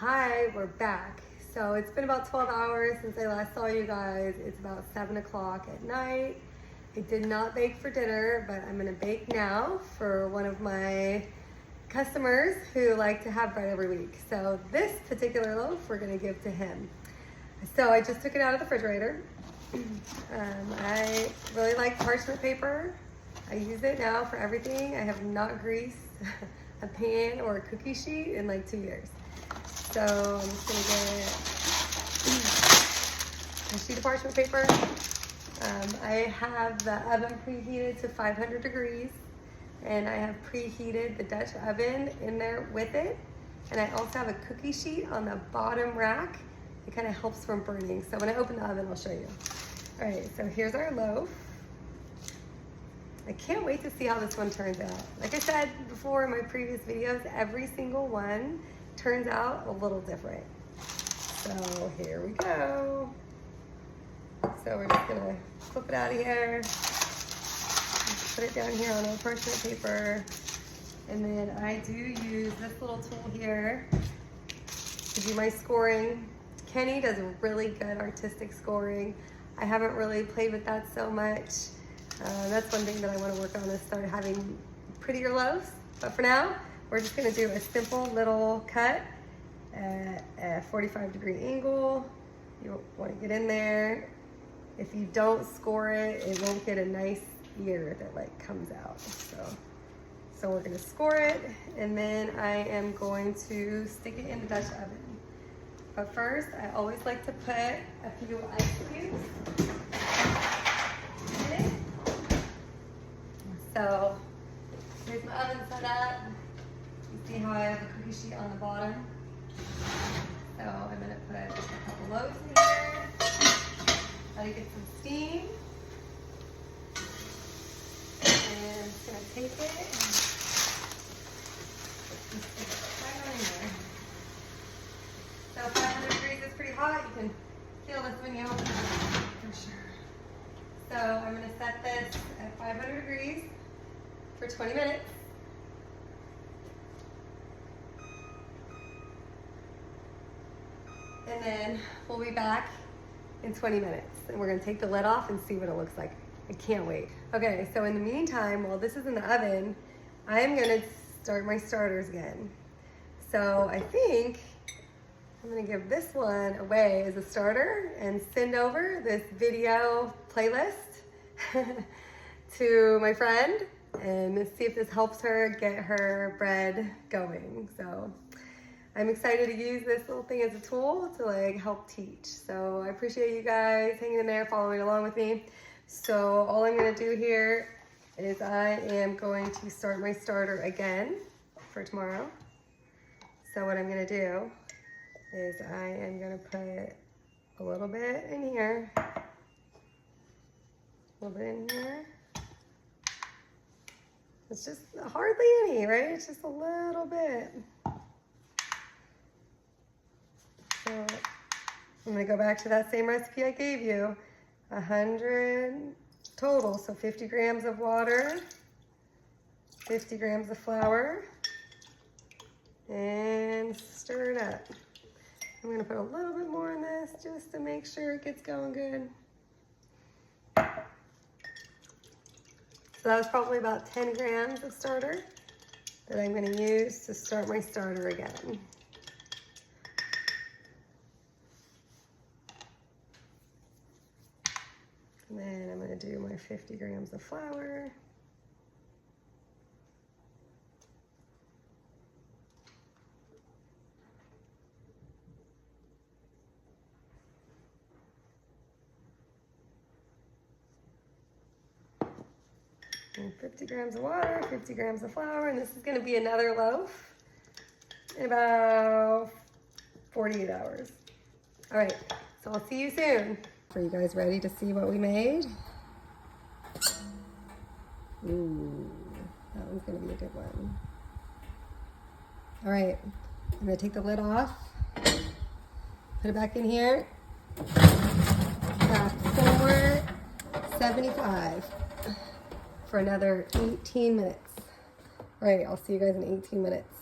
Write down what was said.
Hi, we're back. So it's been about 12 hours since I last saw you guys. It's about 7 o'clock at night. I did not bake for dinner, but I'm gonna bake now for one of my customers who like to have bread every week. So this particular loaf we're gonna give to him. So I just took it out of the refrigerator. I really like parchment paper. I use it now for everything. I have not greased a pan or a cookie sheet in like 2 years. So I'm just gonna get a sheet of parchment paper. I have the oven preheated to 500 degrees, and I have preheated the Dutch oven in there with it. And I also have a cookie sheet on the bottom rack. It kind of helps from burning. So when I open the oven, I'll show you. All right, so here's our loaf. I can't wait to see how this one turns out. Like I said before in my previous videos, every single one turns out a little different. So here we go. So we're just gonna flip it out of here, put it down here on our parchment paper, and then I do use this little tool here to do my scoring. Kenny does really good artistic scoring. I haven't really played with that so much. That's one thing that I want to work on, is start having prettier loaves. But for now, we're just gonna do a simple little cut at a 45-degree angle. You want to get in there. If you don't score it, it won't get a nice ear that like comes out. So we're gonna score it, and then I am going to stick it in the Dutch oven. But first, I always like to put a few ice cubes in it. So here's my oven set up. You see how I have a cookie sheet on the bottom? So I'm gonna put a couple loaves in here. Let it get some steam. And I'm just gonna take it and just stick it right on in there. So 500 degrees is pretty hot. You can feel this when you open it for sure. So I'm gonna set this at 500 degrees for 20 minutes. And then we'll be back in 20 minutes. And we're gonna take the lid off and see what it looks like. I can't wait. Okay, so in the meantime, while this is in the oven, I'm gonna start my starters again. So I think I'm gonna give this one away as a starter and send over this video playlist to my friend and see if this helps her get her bread going. So I'm excited to use this little thing as a tool to like help teach. So I appreciate you guys hanging in there, following along with me. So all I'm gonna do here is I am going to start my starter again for tomorrow. So what I'm gonna do is I am gonna put a little bit in here, a little bit in here. It's just hardly any, right? It's just a little bit. So I'm gonna go back to that same recipe I gave you. 100 total, so 50 grams of water, 50 grams of flour, and stir it up. I'm gonna put a little bit more in this just to make sure it gets going good. So that was probably about 10 grams of starter that I'm gonna use to start my starter again. And then I'm gonna do my 50 grams of flour. And 50 grams of water, 50 grams of flour, and this is gonna be another loaf in about 48 hours. All right, so I'll see you soon. Are you guys ready to see what we made? Ooh, that one's gonna be a good one. All right, I'm gonna take the lid off, put it back in here. 475 for another 18 minutes. All right, I'll see you guys in 18 minutes.